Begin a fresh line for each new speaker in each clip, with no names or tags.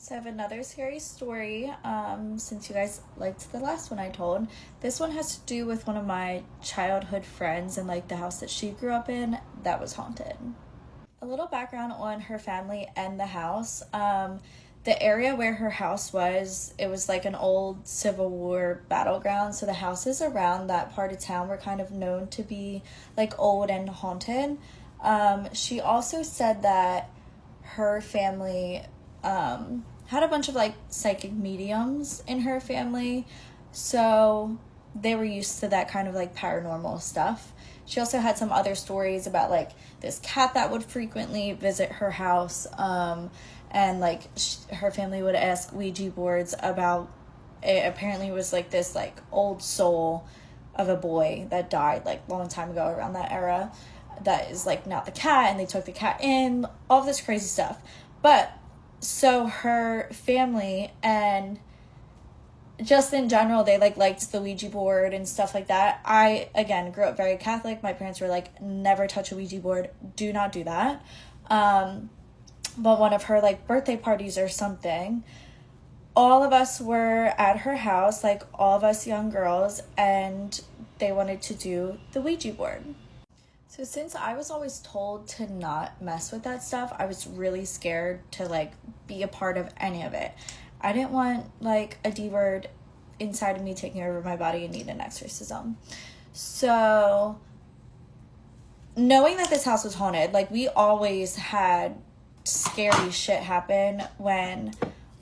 So I have another scary story, since you guys liked the last one I told. This one has to do with one of my childhood friends and like the house that she grew up in that was haunted. A little background on her family and the house. The area where her house was, it was like an old Civil War battleground. So the houses around that part of town were kind of known to be like old and haunted. She also said that her family had a bunch of like psychic mediums in her family, so they were used to that kind of like paranormal stuff. She also had some other stories about like this cat that would frequently visit her house, and like her family would ask Ouija boards about it. Apparently it was like this like old soul of a boy that died like a long time ago around that era that is like not the cat, and they took the cat in, all this crazy stuff. But so her family and just in general, they like liked the Ouija board and stuff like that. I again grew up very Catholic. My parents were like, never touch a Ouija board, do not do that. But one of her like birthday parties or something, all of us were at her house, like all of us young girls, and they wanted to do the Ouija board. So since I was always told to not mess with that stuff, I was really scared to like be a part of any of it. I didn't want like a D word inside of me taking over my body and need an exorcism. So knowing that this house was haunted, like we always had scary shit happen when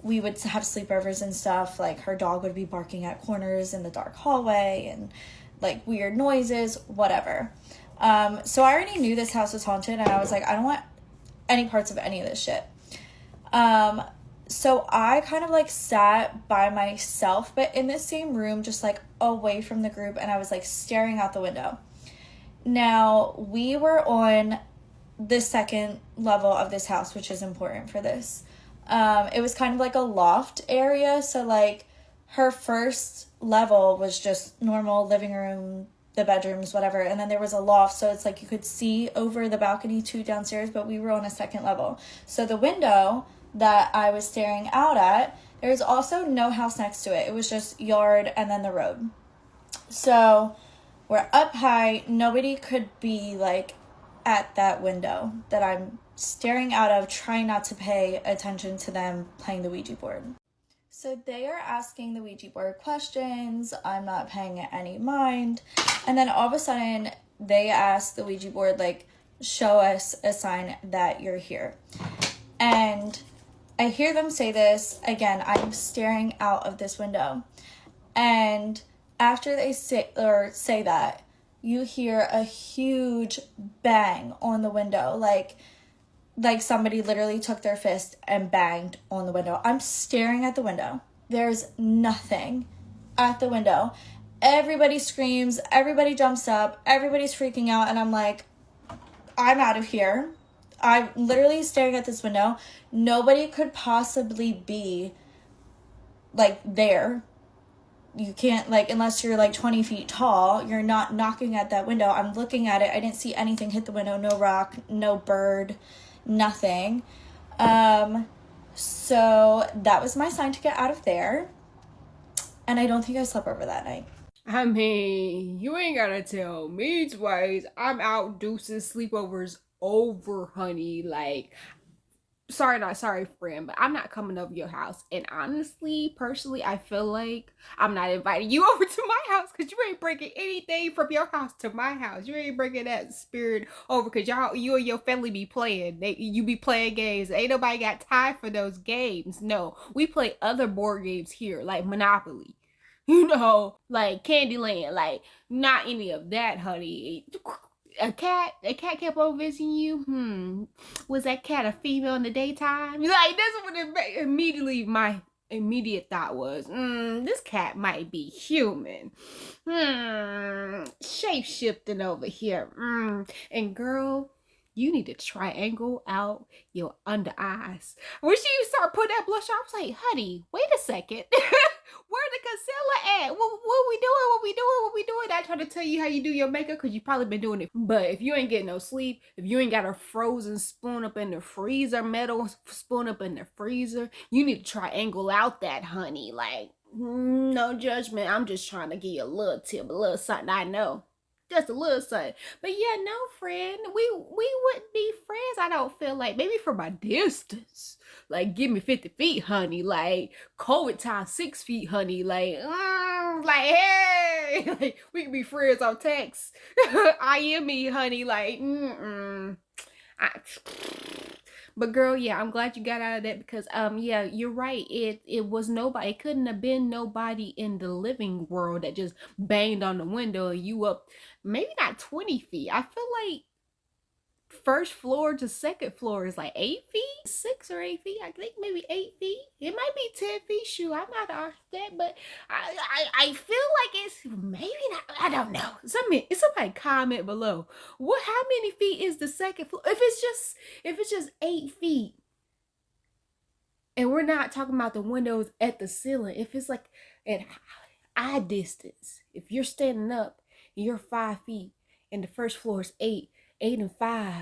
we would have sleepovers and stuff. Like her dog would be barking at corners in the dark hallway and like weird noises, whatever. So I already knew this house was haunted, and I was like, I don't want any parts of any of this shit. So I kind of like sat by myself, but in the same room, just like away from the group, and I was like staring out the window. Now, we were on the second level of this house, which is important for this. It was kind of like a loft area, so like her first level was just normal living room, the bedrooms, whatever, and then there was a loft, so it's like you could see over the balcony to downstairs, but we were on a second level. So the window that I was staring out at, there was also no house next to it. It was just yard and then the road. So we're up high, nobody could be like at that window that I'm staring out of, trying not to pay attention to them playing the Ouija board. So they are asking the Ouija board questions. I'm not paying it any mind. And then all of a sudden, they ask the Ouija board, like, show us a sign that you're here. And I hear them say this. Again, I'm staring out of this window. And after they say that, you hear a huge bang on the window. Like somebody literally took their fist and banged on the window. I'm staring at the window. There's nothing at the window. Everybody screams. Everybody jumps up. Everybody's freaking out. And I'm like, I'm out of here. I'm literally staring at this window. Nobody could possibly be like there. You can't, like, unless you're like 20 feet tall, you're not knocking at that window. I'm looking at it. I didn't see anything hit the window. No rock, no bird, nothing. So that was my sign to get out of there. And I don't think I slept over that night.
I mean, you ain't gotta tell me twice. I'm out deuces sleepovers over, honey. Like, sorry, not sorry, friend, but I'm not coming over your house. And honestly, personally, I feel like I'm not inviting you over to my house because you ain't bringing anything from your house to my house. You ain't bringing that spirit over because you and your family be playing. You be playing games. Ain't nobody got time for those games. No, we play other board games here, like Monopoly. Like Candyland, like not any of that, honey. A cat kept on visiting you. Was that cat a female in the daytime? Like that's what immediately my immediate thought was. This cat might be human. Shape shifting over here. And girl, you need to triangle out your under eyes. When she start putting that blush on, I was like, honey, wait a second. where the concealer at? What we doing? I try to tell you how you do your makeup because you probably been doing it. But if you ain't getting no sleep, if you ain't got a frozen spoon up in the freezer, metal spoon up in the freezer, you need to triangle out that honey. Like, no judgment. I'm just trying to give you a little tip, a little something I know. Just a little something. But yeah, no, friend. We wouldn't be friends, I don't feel like. Maybe for my distance. Like, give me 50 feet, honey. Like, COVID time, 6 feet, honey. Like, hey. Like, we can be friends on text. I am me, honey. Like, But girl, yeah, I'm glad you got out of that because yeah, you're right. It was nobody. It couldn't have been nobody in the living world that just banged on the window and you up maybe not 20 feet. I feel like first floor to second floor is like 8 feet, 6 or 8 feet. I think maybe 8 feet. It might be 10 feet. Shoot, I'm not an architect, but I feel like it's maybe not. I don't know. Somebody comment below. How many feet is the second floor? If it's just 8 feet, and we're not talking about the windows at the ceiling. If it's like at eye distance, if you're standing up and you're 5 feet and the first floor is 8 and 5,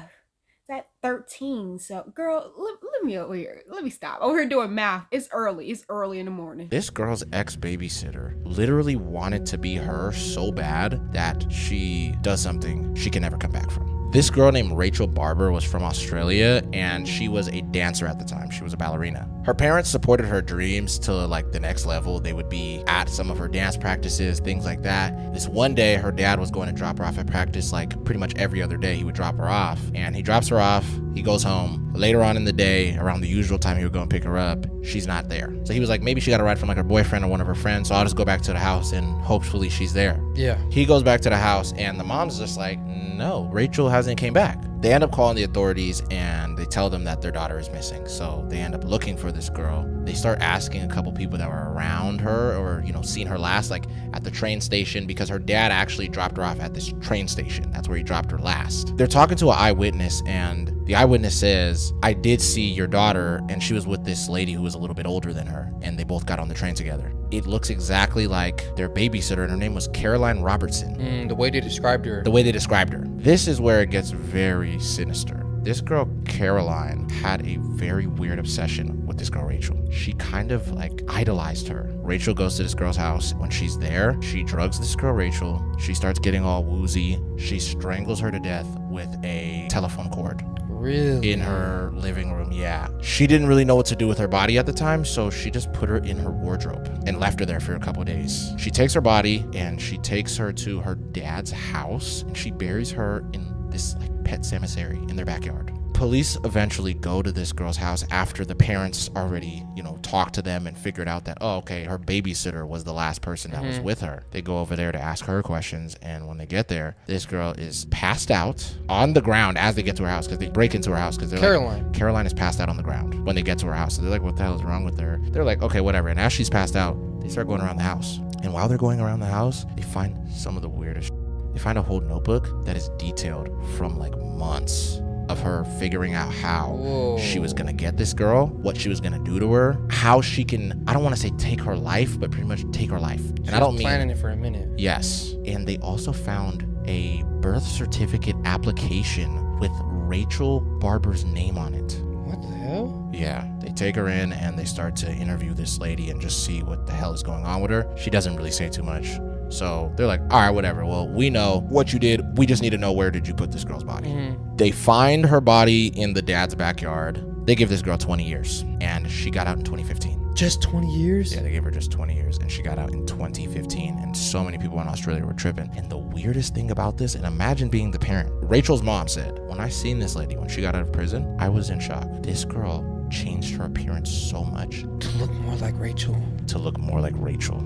that's 13. So girl, let me over here. Let me stop. Over here doing math. It's early in the morning.
This girl's ex-babysitter literally wanted to be her so bad that she does something she can never come back from. This girl named Rachel Barber was from Australia and she was a dancer at the time. She was a ballerina. Her parents supported her dreams to like the next level. They would be at some of her dance practices, things like that. This one day, her dad was going to drop her off at practice like pretty much every other day. He would drop her off and he drops her off. He goes home. Later on in the day, around the usual time he would go and pick her up, she's not there. So he was like, maybe she got a ride from like her boyfriend or one of her friends. So I'll just go back to the house and hopefully she's there.
Yeah.
He goes back to the house and the mom's just like, no, Rachel hasn't came back. They end up calling the authorities and they tell them that their daughter is missing. So they end up looking for this girl. They start asking a couple people that were around her or, seen her last, like at the train station, because her dad actually dropped her off at this train station. That's where he dropped her last. They're talking to an eyewitness and the eyewitness says, I did see your daughter and she was with this lady who was a little bit older than her and they both got on the train together. It looks exactly like their babysitter and her name was Caroline Robertson.
The way they described her.
This is where it gets very sinister. This girl, Caroline, had a very weird obsession with this girl, Rachel. She kind of like idolized her. Rachel goes to this girl's house. When she's there, she drugs this girl, Rachel. She starts getting all woozy. She strangles her to death with a telephone cord.
Really?
In her living room, yeah. She didn't really know what to do with her body at the time, so she just put her in her wardrobe and left her there for a couple days. She takes her body and she takes her to her dad's house and she buries her in this like pet cemetery in their backyard. Police eventually go to this girl's house after the parents already, talked to them and figured out that, oh, okay, her babysitter was the last person that was with her. They go over there to ask her questions, and when they get there, this girl is passed out on the ground as they get to her house, because they break into her house because they're like, Caroline is passed out on the ground when they get to her house. So they're like, what the hell is wrong with her? They're like, okay, whatever. And as she's passed out, they start going around the house. And while they're going around the house, they find some of the weirdest shit. They find a whole notebook that is detailed from like months of her figuring out how she was gonna get this girl, what she was gonna do to her, how she can, I don't want to say take her life, but pretty much take her life. And I don't mean
planning it for a minute.
Yes. And they also found a birth certificate application with Rachel Barber's name on it.
What the hell?
Yeah, they take her in and they start to interview this lady and just see what the hell is going on with her. She doesn't really say too much. So they're like, all right, whatever. Well, we know what you did. We just need to know, where did you put this girl's body? They find her body in the dad's backyard. They give this girl 20 years and she got out in 2015.
Just 20 years?
Yeah, they gave her just 20 years and she got out in 2015. And so many people in Australia were tripping. And the weirdest thing about this, and imagine being the parent, Rachel's mom said, when I seen this lady, when she got out of prison, I was in shock. This girl changed her appearance so much
to look more like Rachel.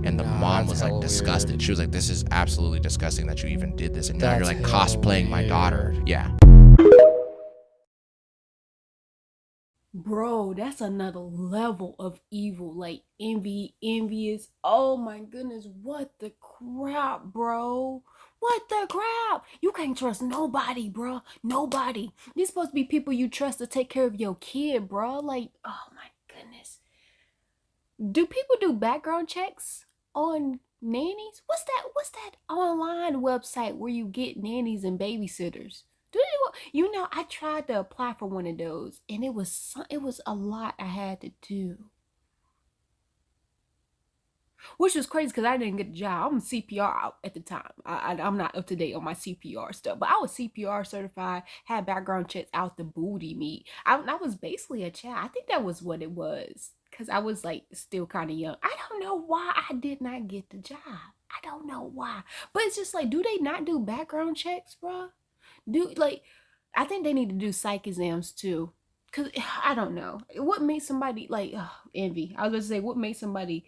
And the mom was like disgusted. Weird. She was like, this is absolutely disgusting that you even did this. And now you're like cosplaying my daughter. Yeah.
Bro, that's another level of evil. Like envious. Oh my goodness. What the crap, bro? What the crap? You can't trust nobody, bro. Nobody. These supposed to be people you trust to take care of your kid, bro. Like, oh my goodness. Do people do background checks on nannies? What's that online website where you get nannies and babysitters? I tried to apply for one of those, and it was a lot I had to do. Which was crazy because I didn't get a job. I'm CPR at the time. I'm not up to date on my CPR stuff, but I was CPR certified, had background checks out the booty meat. I was basically a child. I think that was what it was because I was like still kind of young. I don't know why I did not get the job. I don't know why. But it's just like, do they not do background checks, bro? I think they need to do psych exams too. Because I don't know. What makes somebody like, envy? I was going to say, what makes somebody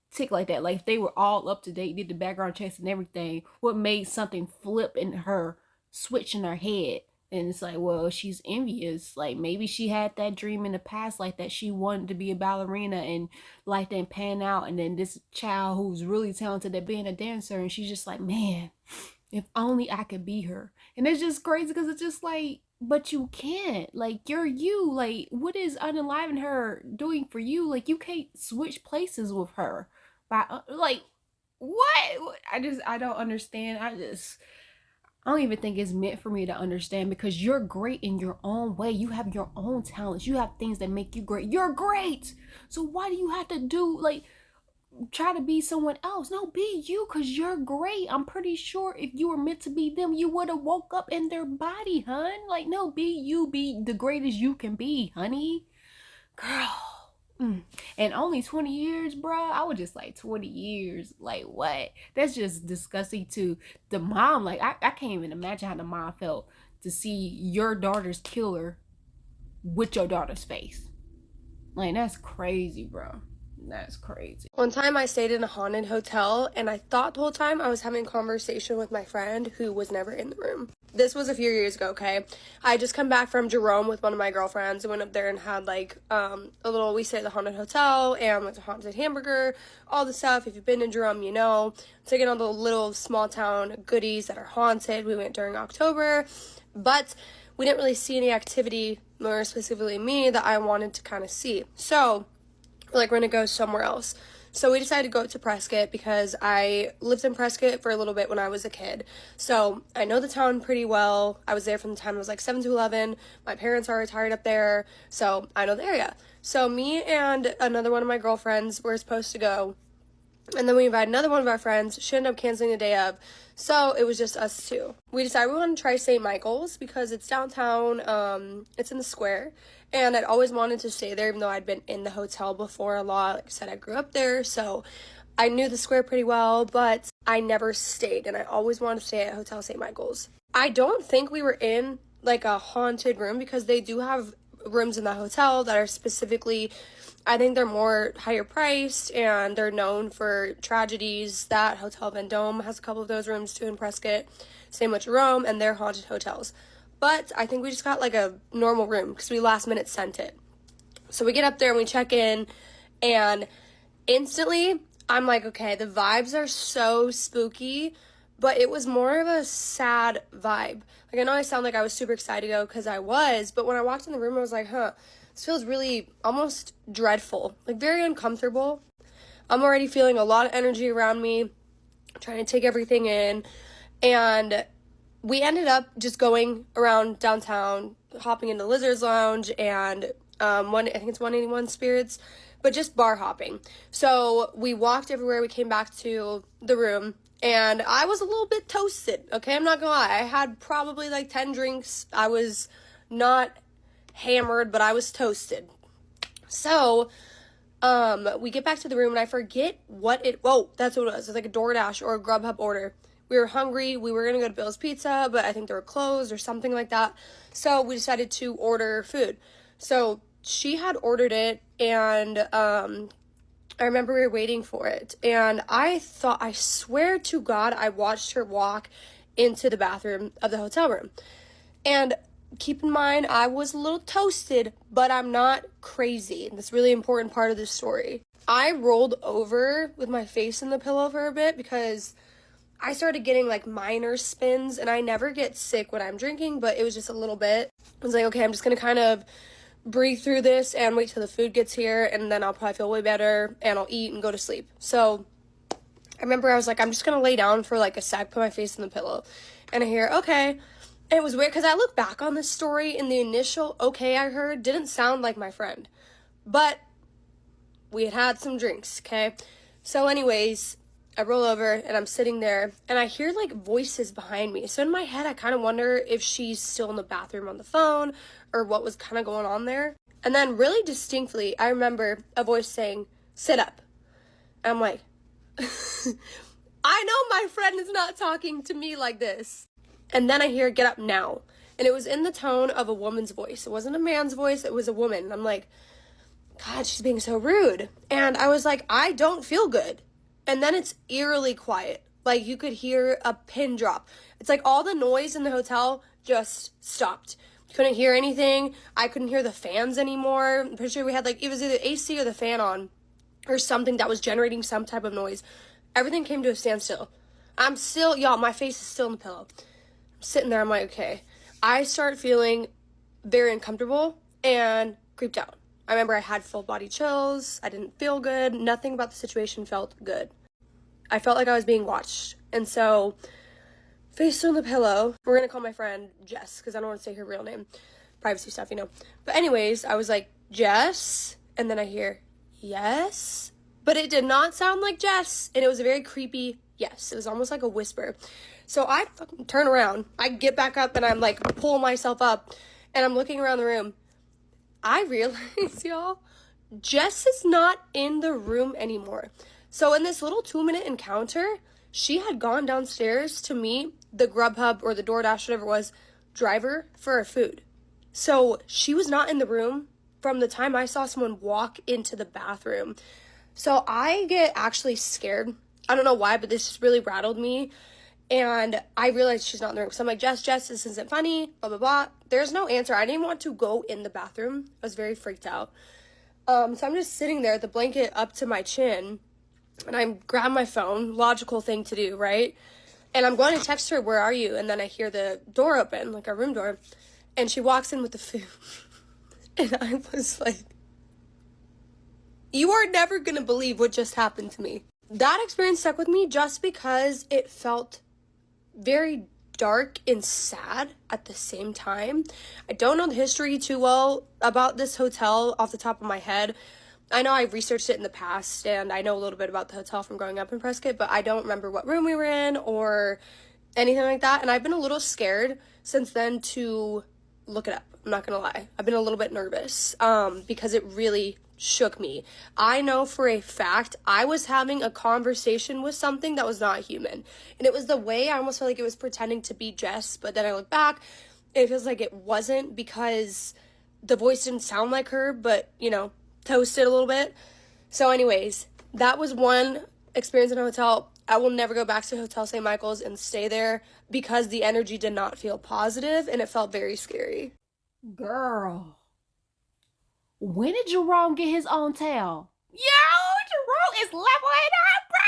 tick like that? Like if they were all up to date, did the background checks and everything, what made something flip in her, switch in her head? And it's like, well, she's envious. Like maybe she had that dream in the past, like that she wanted to be a ballerina and life didn't pan out. And then this child who's really talented at being a dancer, and she's just like, man, if only I could be her. And it's just crazy because it's just like, but you can't. Like you're you. Like what is Unalive her doing for you? Like you can't switch places with her. Like what? I don't understand. I don't even think it's meant for me to understand because you're great in your own way. You have your own talents. You have things that make you great. You're great. So why do you have to do like try to be someone else? No, be you because you're great. I'm pretty sure if you were meant to be them, you would have woke up in their body, hun. Like no, be you. Be the greatest you can be, honey. Girl. And only 20 years, bro. I was just like 20 years. Like what? That's just disgusting to the mom. Like I can't even imagine how the mom felt to see your daughter's killer with your daughter's face. Like that's crazy, bro. That's crazy.
One time I stayed in a haunted hotel and I thought the whole time I was having a conversation with my friend who was never in the room. This was a few years ago, okay? I just come back from Jerome with one of my girlfriends and went up there and had like we stayed at the haunted hotel and went to Haunted Hamburger, all the stuff. If you've been in Jerome, you know. Taking all the little small town goodies that are haunted. We went during October, but we didn't really see any activity, more specifically me, that I wanted to kind of see. So we're like, we're gonna go somewhere else. So we decided to go to Prescott because I lived in Prescott for a little bit when I was a kid. So I know the town pretty well. I was there from the time I was like 7 to 11. My parents are retired up there, so I know the area. So me and another one of my girlfriends were supposed to go. And then we invited another one of our friends. She ended up canceling the day of. So it was just us two. We decided we wanted to try St. Michael's because it's downtown. It's in the square. And I'd always wanted to stay there even though I'd been in the hotel before a lot. Like I said, I grew up there. So I knew the square pretty well. But I never stayed. And I always wanted to stay at Hotel St. Michael's. I don't think we were in like a haunted room because they do have rooms in the hotel that are specifically, I think they're more higher priced and they're known for tragedies. That Hotel Vendome has a couple of those rooms too in Prescott. Same with Jerome, and they're haunted hotels. But I think we just got like a normal room because we last minute sent it. So we get up there and we check in and instantly I'm like, okay, the vibes are so spooky, but it was more of a sad vibe. Like I know I sound like I was super excited to go because I was, but when I walked in the room I was like, this feels really almost dreadful, like very uncomfortable. I'm already feeling a lot of energy around me, trying to take everything in, and we ended up just going around downtown, hopping into Lizard's Lounge and I think it's 181 Spirits, but just bar hopping. So we walked everywhere. We came back to the room and I was a little bit toasted. Okay, I'm not gonna lie. I had probably like 10 drinks. I was not hammered, but I was toasted. So we get back to the room and I forget that's what it was. It was like a DoorDash or a Grubhub order. We were hungry. We were going to go to Bill's Pizza, but I think they were closed or something like that. So we decided to order food. So she had ordered it, and I remember we were waiting for it. And I swear to God, I watched her walk into the bathroom of the hotel room. And keep in mind, I was a little toasted, but I'm not crazy. That's a really important part of this story. I rolled over with my face in the pillow for a bit because I started getting like minor spins, and I never get sick when I'm drinking, but it was just a little bit. I was like, okay, I'm just going to kind of breathe through this and wait till the food gets here, and then I'll probably feel way better, and I'll eat and go to sleep. So I remember I was like, I'm just gonna lay down for like a sec, put my face in the pillow. And I hear, okay. And it was weird because I look back on this story and the initial okay I heard didn't sound like my friend. But we had some drinks, okay? So anyways, I roll over and I'm sitting there and I hear like voices behind me. So in my head, I kind of wonder if she's still in the bathroom on the phone or what was kind of going on there. And then really distinctly, I remember a voice saying, sit up. And I'm like, I know my friend is not talking to me like this. And then I hear, get up now. And it was in the tone of a woman's voice. It wasn't a man's voice, it was a woman. And I'm like, God, she's being so rude. And I was like, I don't feel good. And then it's eerily quiet. Like you could hear a pin drop. It's like all the noise in the hotel just stopped. Couldn't hear anything. I couldn't hear the fans anymore. I'm pretty sure we had like, it was either AC or the fan on or something that was generating some type of noise. Everything came to a standstill. I'm still, y'all, my face is still in the pillow. I'm sitting there, I'm like, okay. I start feeling very uncomfortable and creeped out. I remember I had full body chills. I didn't feel good. Nothing about the situation felt good. I felt like I was being watched. And so, face on the pillow. We're going to call my friend Jess because I don't want to say her real name. Privacy stuff, you know. But anyways, I was like, Jess? And then I hear, yes? But it did not sound like Jess. And it was a very creepy yes. It was almost like a whisper. So I fucking turn around. I get back up and I'm like, pull myself up. And I'm looking around the room. I realize, y'all, Jess is not in the room anymore. So in this little 2-minute encounter, she had gone downstairs to meet the Grubhub or the DoorDash, whatever it was, driver for her food. So she was not in the room from the time I saw someone walk into the bathroom. So I get actually scared. I don't know why, but this just really rattled me. And I realized she's not in the room. So I'm like, Jess, this isn't funny, blah, blah, blah. There's no answer. I didn't want to go in the bathroom. I was very freaked out. So I'm just sitting there with the blanket up to my chin. And I grab my phone. Logical thing to do, right? And I'm going to text her, where are you? And then I hear the door open, like our room door. And she walks in with the food. And I was like, you are never going to believe what just happened to me. That experience stuck with me just because it felt very dark and sad at the same time. I don't know the history too well about this hotel off the top of my head. I know I've researched it in the past and I know a little bit about the hotel from growing up in Prescott, but I don't remember what room we were in or anything like that. And I've been a little scared since then to look it up. I'm not gonna lie. I've been a little bit nervous because it really shook me. I know for a fact I was having a conversation with something that was not human. And it was the way I almost felt like it was pretending to be Jess, but then I look back, it feels like it wasn't because the voice didn't sound like her, but, you know, toasted a little bit. So anyways, that was one experience in a hotel. I will never go back to Hotel St. Michael's and stay there because the energy did not feel positive and it felt very scary.
Girl. When did Jerome get his own towel? Yo, Jerome is leveling up, bro.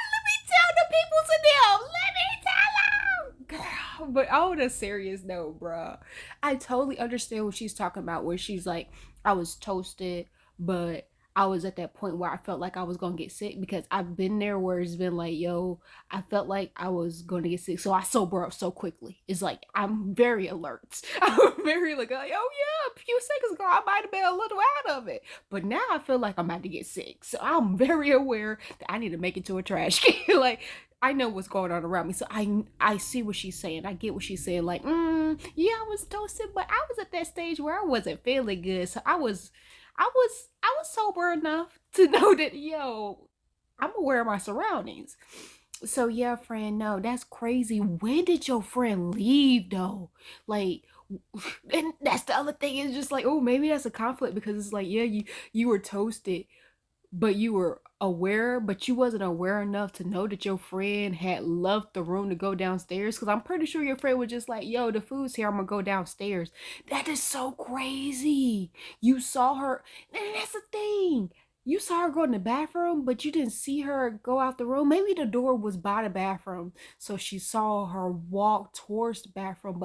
Let me tell the people to them. Let me tell them. Girl, but on a serious note, bro, I totally understand what she's talking about, where she's like, I was toasted, but I was at that point where I felt like I was gonna get sick, because I've been there where it's been like, yo, I felt like I was gonna get sick, so I sober up so quickly. It's like I'm very alert. I'm very like, oh yeah, a few seconds ago I might have been a little out of it, but now I feel like I'm about to get sick. So I'm very aware that I need to make it to a trash can. Like, I know what's going on around me, so I see what she's saying. I get what she's saying. Like, yeah, I was toasted, but I was at that stage where I wasn't feeling good, so I was sober enough to know that, yo, I'm aware of my surroundings. So yeah, friend, no, that's crazy. When did your friend leave though? Like, and that's the other thing, is just like, oh, maybe that's a conflict, because it's like, yeah, you were toasted, but you were aware, but you wasn't aware enough to know that your friend had left the room to go downstairs. Because I'm pretty sure your friend was just like, yo, the food's here, I'm gonna go downstairs. That is so crazy. You saw her, and that's the thing. you saw her go in the bathroom, but you didn't see her go out the room. Maybe the door was by the bathroom, so she saw her walk towards the bathroom,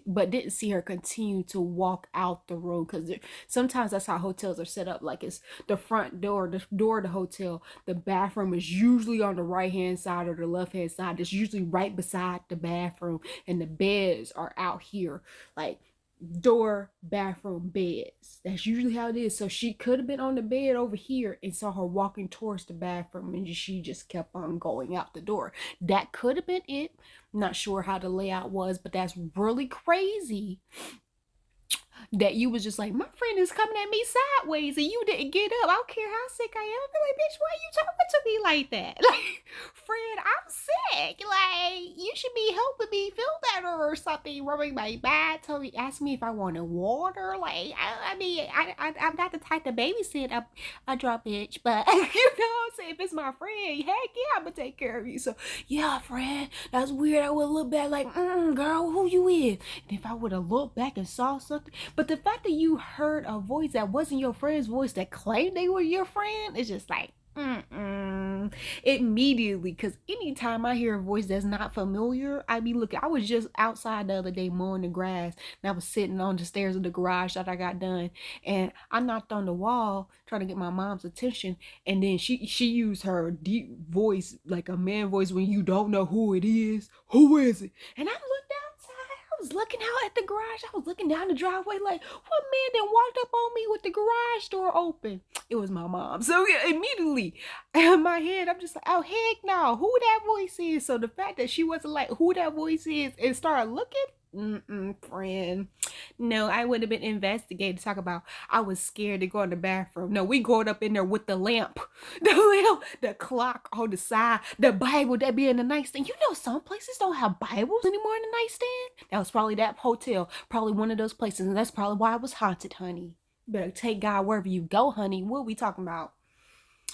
but didn't see her continue to walk out the room. Because sometimes that's how hotels are set up. Like, it's the front door, the door of the hotel. The bathroom is usually on the right-hand side or the left-hand side. It's usually right beside the bathroom, and the beds are out here, like door, bathroom, beds. That's usually how it is. So she could have been on the bed over here and saw her walking towards the bathroom, and she just kept on going out the door. That could have been it. Not sure how the layout was, but that's really crazy that you was just like, my friend is coming at me sideways and you didn't get up. I don't care how sick I am. I be like, bitch, why you talking to me like that? Like, friend, I'm sick. Like, you should be helping me feel better or something. Rubbing my back, ask me if I wanted water. Like, I'm not the type to babysit a drunk bitch, but you know what I'm saying? If it's my friend, heck yeah, I'm gonna take care of you. So yeah, friend, that's weird. I would look back like, girl, who you with? And if I would have looked back and saw something, but the fact that you heard a voice that wasn't your friend's voice that claimed they were your friend, it's just like, immediately. Because anytime I hear a voice that's not familiar, I be looking. I was just outside the other day mowing the grass, and I was sitting on the stairs of the garage that I got done, and I knocked on the wall trying to get my mom's attention, and then she used her deep voice, like a man voice, when you don't know who it is. Who is it? And I looked outside. I was looking out at the garage. I was looking down the driveway like, what man then walked up on me with the garage door open? It was my mom. So yeah, immediately in my head, I'm just like, oh, heck no, who that voice is? So the fact that she wasn't like, who that voice is, and started looking, friend. No, I would have been investigated. Talk about, I was scared to go in the bathroom. No, we going up in there with the lamp, the clock on the side, the Bible that be in the nightstand. You know, some places don't have Bibles anymore in the nightstand. That was probably that hotel, probably one of those places, and that's probably why it was haunted, honey. You better take God wherever you go, honey. What are we talking about?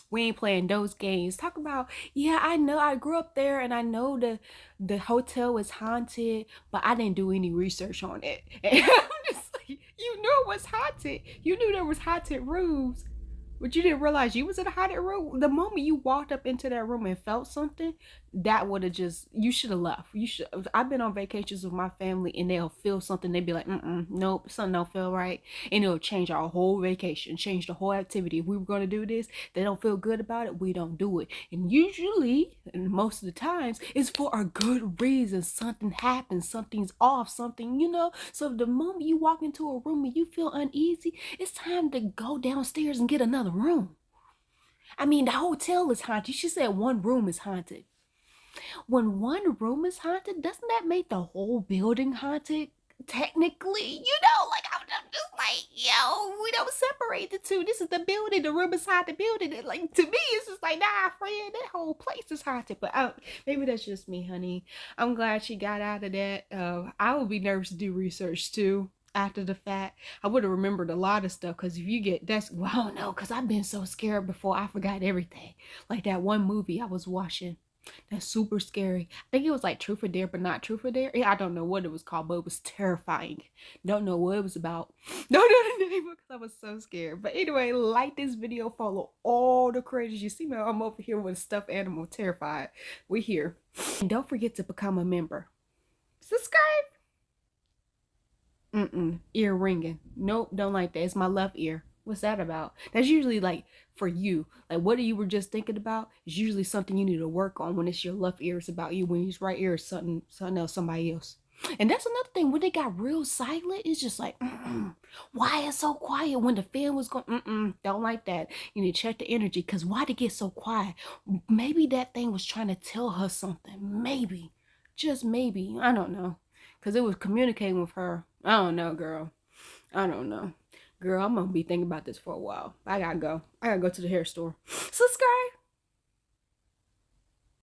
We ain't playing those games. Talk about, yeah, I know I grew up there and I know the hotel was haunted, but I didn't do any research on it. And I'm just like, you knew it was haunted. You knew there was haunted rooms, but you didn't realize you was in a haunted room. The moment you walked up into that room and felt something, that would have just, you should have left. You should. I've been on vacations with my family and they'll feel something. They'd be like, nope, something don't feel right. And it'll change our whole vacation, change the whole activity. If we were going to do this, they don't feel good about it, we don't do it. And usually, and most of the times, it's for a good reason. Something happens, something's off, something, you know. So the moment you walk into a room and you feel uneasy, it's time to go downstairs and get another room. I mean, the hotel is haunted. She said one room is haunted. When one room is haunted, doesn't that make the whole building haunted? Technically, you know, like, I'm just like, yo, we don't separate the two. This is the building, the room inside the building. And like, to me, it's just like, nah, friend, that whole place is haunted. But maybe that's just me, honey. I'm glad she got out of that. I would be nervous to do research too. After the fact, I would have remembered a lot of stuff, because if you get, that's, well, I don't know, because I've been so scared before, I forgot everything. Like that one movie I was watching, that's super scary. I think it was like Truth or Dare, but not Truth or Dare. I don't know what it was called, but it was terrifying. Don't know what it was about. Don't know the name because I was so scared. But anyway, like this video, follow all the crazies. You see me, I'm over here with a stuffed animal, terrified. We here. And don't forget to become a member. Subscribe. Ear ringing. Nope, don't like that. It's my left ear. What's that about? That's usually like for you. Like what you were just thinking about is usually something you need to work on. When it's your left ear, it's about you. When it's right ear, it's something else, somebody else. And that's another thing. When they got real silent, it's just like, why it's so quiet? When the fan was going, don't like that. You need to check the energy, because why'd it get so quiet? Maybe that thing was trying to tell her something. Maybe. Just maybe. I don't know. Because it was communicating with her. I don't know, girl. I don't know. Girl, I'm going to be thinking about this for a while. I got to go. I got to go to the hair store. Subscribe.